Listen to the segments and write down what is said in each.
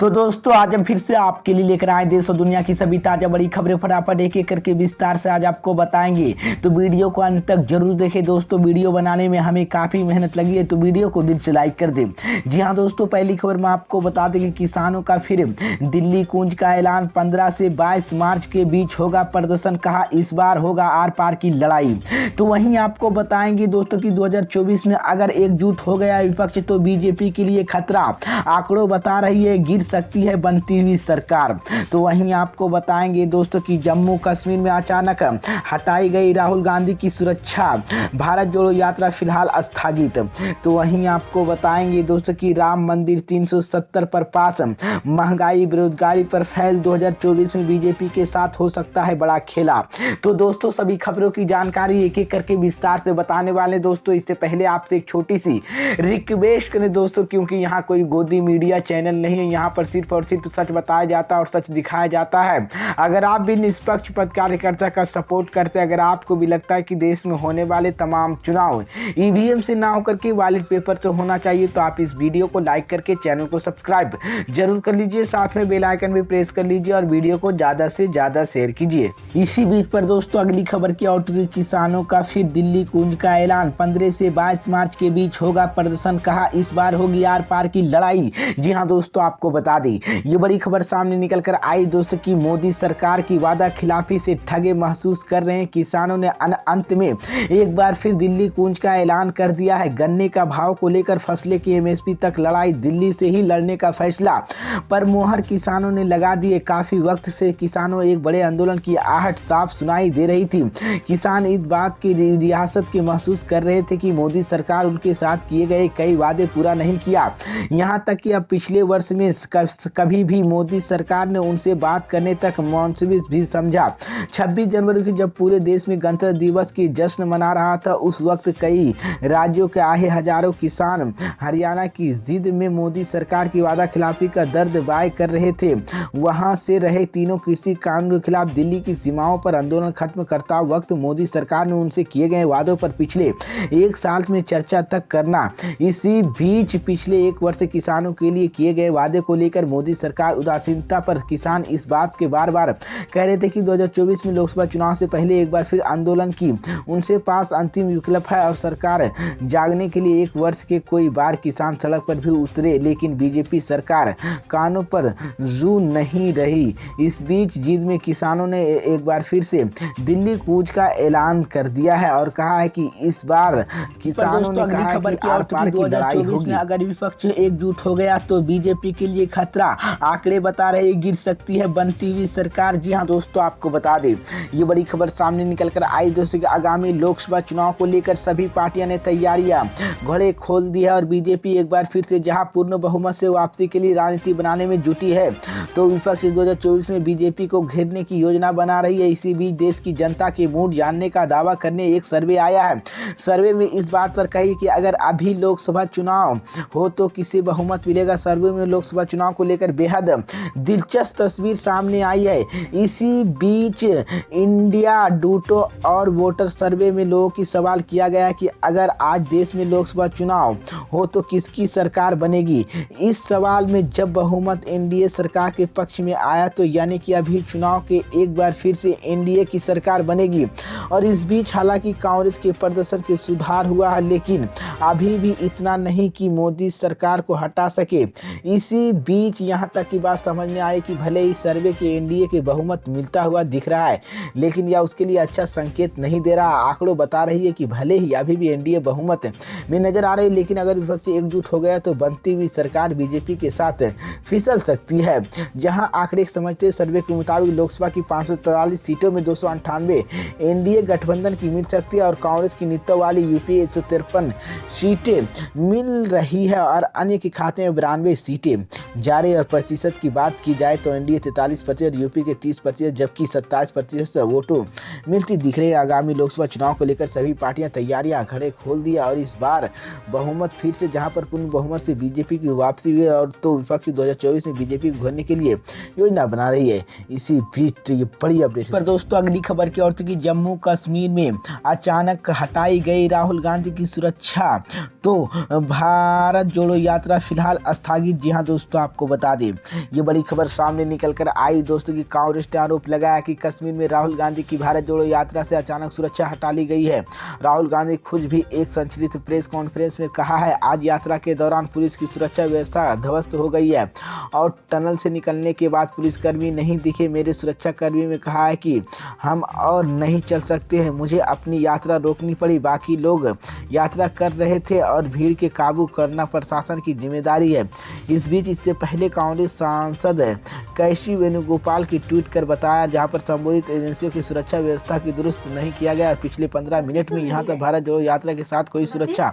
तो दोस्तों आज हम फिर से आपके लिए लेकर आए देश और दुनिया की सभी ताजा बड़ी खबरें फटाफट एक एक करके विस्तार से आज आपको बताएंगे। तो वीडियो को अंत तक जरूर देखें दोस्तों। वीडियो बनाने में हमें काफ़ी मेहनत लगी है, तो वीडियो को दिल से लाइक कर दें। जी हाँ दोस्तों, पहली खबर में आपको बता दें कि किसानों का फिर दिल्ली कूंज का ऐलान। 15 से 22 मार्च के बीच होगा प्रदर्शन, कहा इस बार होगा आर पार की लड़ाई। तो वहीं आपको बताएंगे दोस्तों कि 2024 में अगर एकजुट हो गया विपक्ष तो बीजेपी के लिए खतरा। आंकड़ों बता रही है गिर सकती है बनती हुई सरकार। तो वहीं आपको बताएंगे दोस्तों कि जम्मू कश्मीर में अचानक हटाई गई राहुल गांधी की सुरक्षा। भारत जोड़ो यात्रा फिलहाल स्थगित। तो वहीं आपको बताएंगे दोस्तों कि राम मंदिर 370 पर पास। महंगाई बेरोजगारी पर फैल। 2024 में बीजेपी के साथ हो सकता है बड़ा खेला। तो दोस्तों सभी खबरों की जानकारी एक एक करके विस्तार से बताने वाले दोस्तों। इससे पहले आपसे एक छोटी सी रिक्वेस्ट करें दोस्तों, क्योंकि यहाँ कोई गोदी मीडिया चैनल नहीं है। यहाँ पर सिर्फ और सिर्फ सच बताया जाता है और सच दिखाया जाता है। अगर आप भी निष्पक्ष कार्यकर्ता का सपोर्ट करते हैं, अगर आपको भी लगता है कि देश में होने वाले तमाम चुनाव ईवीएम से ना होकर के बैलेट पेपर से होना चाहिए, तो आप इस वीडियो को लाइक करके चैनल को सब्सक्राइब जरूर कर लीजिए। साथ में बेल आइकन भी प्रेस कर लीजिए और वीडियो को ज़्यादा से ज़्यादा शेयर कीजिए। इसी बीच पर दोस्तों अगली खबर की और किसानों का फिर दिल्ली कूंज का ऐलान। 15 से 22 मार्च के बीच होगा प्रदर्शन, कहा इस बार होगी आर पार की लड़ाई। जी हाँ दोस्तों, आपको बता दें ये बड़ी खबर सामने निकल कर आई दोस्तों कि मोदी सरकार की वादा खिलाफी से ठगे महसूस कर रहे हैं किसानों ने। अंत में एक बार फिर दिल्ली कूंज का ऐलान कर दिया है। गन्ने का भाव को लेकर फसले की एमएसपी तक लड़ाई, दिल्ली से ही लड़ने का फैसला पर मोहर किसानों ने लगा दिए। काफी वक्त से किसानों एक बड़े आंदोलन की आहट साफ सुनाई दे रही थी। किसान इस बात की रियासत के महसूस कर रहे थे कि मोदी सरकार उनके साथ किए गए कई वादे पूरा नहीं किया। यहाँ तक कि अब पिछले वर्ष में कभी भी मोदी सरकार ने उनसे बात करने तक मुंसबिस भी समझा। 26 जनवरी को जब पूरे देश में गणतंत्र दिवस की जश्न मना रहा था, उस वक्त कई राज्यों के आए हजारों किसान हरियाणा की जिद में मोदी सरकार की वादा खिलाफी का दर्द बाय कर रहे थे। वहां से रहे तीनों कृषि कानून के खिलाफ दिल्ली की सीमाओं पर आंदोलन खत्म करता वक्त मोदी सरकार ने उनसे किए गए वादों पर पिछले एक साल में चर्चा तक करना। इसी बीच पिछले एक वर्ष से किसानों के लिए किए गए वादे को लेकर मोदी सरकार उदासीनता पर किसान इस बात के बार बार कह रहे थे कि 2024 में लोकसभा चुनाव से पहले एक बार फिर आंदोलन की उनसे पास अंतिम विकल्प है और सरकार जागने के लिए एक वर्ष के कोई बार किसान सड़क पर भी उतरे, लेकिन बीजेपी सरकार कानों पर जू नहीं रही। इस बीच जिद में किसानों ने एक बार फिर से दिल्ली कूच का ऐलान कर दिया है और कहा है कि इस बार किसानों ने कहा है कि आर पार की लड़ाई होगी। अगर विपक्ष एकजुट हो गया तो बीजेपी के लिए खतरा। आंकड़े बता रहे गिर सकती है बनती हुई सरकार। जी हाँ दोस्तों, आपको बता दें ये बड़ी खबर सामने निकल कर आई दोस्तों कि आगामी लोकसभा चुनाव को लेकर सभी पार्टियां ने तैयारियां घोड़े खोल दी है और बीजेपी एक बार फिर से जहां पूर्ण बहुमत से वापसी के लिए राजनीति बनाने में जुटी है, तो विपक्ष 2024 में बीजेपी को घेरने की योजना बना रही है। इसी बीच देश की जनता के मूड जानने का दावा करने एक सर्वे आया है। सर्वे में इस बात पर कही कि अगर अभी लोकसभा चुनाव हो तो किसे बहुमत मिलेगा। सर्वे में लोकसभा चुनाव को लेकर बेहद दिलचस्प तस्वीर सामने आई है। इसी बीच इंडिया डूटो और वोटर सर्वे में लोगों की सवाल किया गया कि अगर आज देश में लोकसभा चुनाव हो तो किसकी सरकार बनेगी। इस सवाल में जब बहुमत एनडीए सरकार के पक्ष में आया तो यानी कि अभी चुनाव के एक बार फिर से एनडीए की सरकार बनेगी। और इस बीच हालांकि कांग्रेस के प्रदर्शन के सुधार हुआ है, लेकिन अभी भी इतना नहीं कि मोदी सरकार को हटा सके। इसी बीच यहाँ तक की बात समझ में आई कि भले ही सर्वे के एनडीए के बहुमत मिलता हुआ दिख रहा है, लेकिन यह उसके लिए अच्छा संकेत नहीं दे रहा। आंकड़ों बता रही है कि भले ही अभी भी एनडीए बहुमत में नजर आ रही है, लेकिन अगर विपक्ष एकजुट हो गया तो बनती हुई सरकार बीजेपी के साथ फिसल सकती है। जहां आंकड़े समझते सर्वे के मुताबिक लोकसभा की 543 सीटों में 298 एनडीए गठबंधन की मिल सकती है और कांग्रेस की नेतृत्व वाली यूपीए 153 सीटें मिल रही है और अन्य के खाते में 92 सीटें जा रही है। और प्रतिशत की बात की जाए तो एनडीए 43%, यूपी के 30%, जबकि 27% वोटों मिलती दिख रही है। आगामी लोकसभा चुनाव को लेकर सभी पार्टियां तैयारियां घड़े खोल दिया और इस बार बहुमत फिर से जहां पर पूर्ण बहुमत से बीजेपी की वापसी हुई है और तो विपक्ष 2024 में बीजेपी को घेरने के लिए योजना बना रही है। इसी बीच ये बड़ी अपडेट पर दोस्तों अगली खबर की औरत की जम्मू कश्मीर में अचानक हटाई गई राहुल गांधी की सुरक्षा, तो भारत जोड़ो यात्रा फिलहाल स्थगित। जी हाँ दोस्तों, आपको बता दें, ये बड़ी खबर सामने निकल कर आई दोस्तों कि कांग्रेस ने आरोप लगाया कि कश्मीर में राहुल गांधी की भारत जोड़ो यात्रा से अचानक सुरक्षा हटा ली गई है। राहुल गांधी खुद भी एक संचालित प्रेस कॉन्फ्रेंस में कहा है, आज यात्रा के दौरान पुलिस की सुरक्षा व्यवस्था ध्वस्त हो गई है और टनल से निकलने के बाद पुलिसकर्मी नहीं दिखे। मेरे सुरक्षाकर्मी ने कहा है कि हम और नहीं चल सकते हैं, मुझे अपनी यात्रा रोकनी पड़ी। बाकी लोग यात्रा कर रहे थे और भीड़ के काबू करना प्रशासन की जिम्मेदारी है। इस बीच इससे पहले कांग्रेस सांसद कैशी वेणुगोपाल की ट्वीट कर बताया, जहां पर संबंधित एजेंसियों की सुरक्षा व्यवस्था की दुरुस्त नहीं किया गया। पिछले 15 मिनट में यहां तक भारत जोड़ो यात्रा के साथ कोई सुरक्षा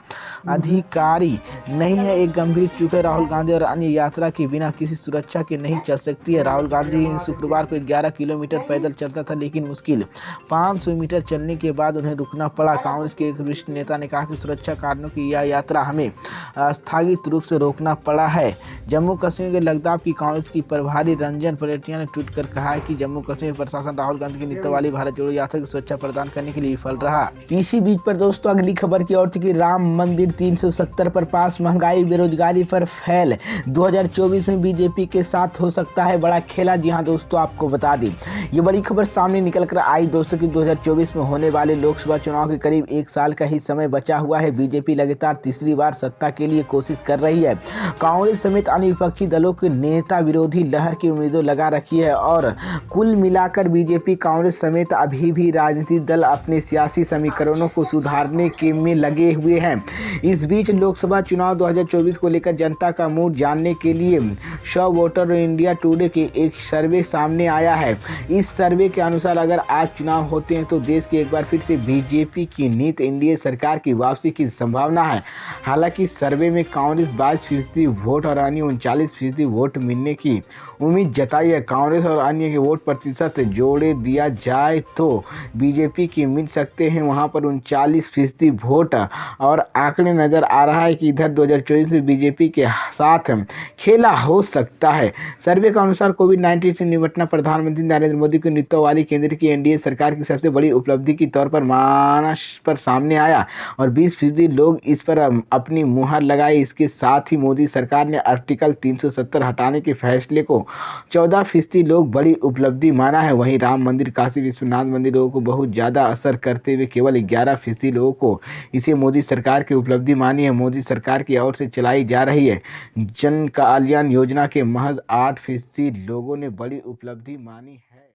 अधिकारी नहीं है। एक गंभीर चूक है, राहुल गांधी और अन्य यात्रा के बिना किसी सुरक्षा के नहीं चल सकती है। राहुल गांधी शुक्रवार को 11 किलोमीटर पैदल चलता था, लेकिन मुश्किल 500 मीटर चलने के बाद उन्हें रुकना पड़ा। कांग्रेस के एक वरिष्ठ नेता ने कहा कि सुरक्षा कारणों की यह यात्रा हमें स्थगित रूप से रोकना पड़ा है। जम्मू कश्मीर के लद्दाख की कांग्रेस की प्रभारी रंजन पटेटिया ने ट्वीट कर कहा है कि जम्मू कश्मीर प्रशासन राहुल गांधी की नीति वाली भारत जोड़ो यात्रा की सुरक्षा प्रदान करने के लिए विफल रहा। इसी बीच पर दोस्तों अगली खबर की ओर थी कि राम मंदिर 370 पर पास, महंगाई बेरोजगारी पर फैल, 2024 में बीजेपी के साथ हो सकता है बड़ा खेला। जी हाँ दोस्तों, आपको बता दें, ये बड़ी खबर सामने निकल कर आई दोस्तों कि 2024 में होने वाले लोकसभा चुनाव के करीब 1 साल का ही समय बचा हुआ है। बीजेपी लगातार तीसरी बार सत्ता के लिए कोशिश कर रही है। कांग्रेस समेत अन्य विपक्षी दलों के नेता विरोधी लहर की उम्मीदें लगा रखी है और कुल मिलाकर बीजेपी कांग्रेस समेत अभी भी राजनीतिक दल अपने सियासी समीकरणों को सुधारने के में लगे हुए हैं। इस बीच लोकसभा चुनाव 2024 को लेकर जनता का मूड जानने के लिए 100 वोटर इंडिया टुडे के एक सर्वे सामने आया है। इस सर्वे के अनुसार अगर आज चुनाव होते हैं तो देश के एक बार फिर से बीजेपी की नीति एनडीए सरकार की वापसी की संभावना है। हालांकि सर्वे में कांग्रेस 22% वोट और अन्य 39% वोट मिलने की उम्मीद जताई है। कांग्रेस और अन्य के वोट प्रतिशत जोड़े दिया जाए तो बीजेपी की मिल सकते हैं वहां पर 39% वोट और आंकड़े नजर आ रहा है कि इधर 2024 में बीजेपी के साथ खेला हो सकता है। सर्वे के अनुसार कोविड-19 से निपटना प्रधानमंत्री नरेंद्र मोदी की नेतृत्व वाली केंद्र की एनडीए सरकार की सबसे बड़ी उपलब्धि के तौर पर मानस पर सामने आया और 20% लोग इस पर अपनी मुहर लगाई। इसके साथ ही मोदी सरकार ने आर्टिकल 370 हटाने के फैसले को 14% लोग बड़ी उपलब्धि माना है। वहीं राम मंदिर, काशी विश्वनाथ मंदिर लोगों को बहुत ज़्यादा असर करते हुए केवल 11% लोगों को इसे मोदी सरकार की उपलब्धि मानी है। मोदी सरकार की ओर से चलाई जा रही है जन कल्याण योजना के महज 8% लोगों ने बड़ी उपलब्धि मानी है।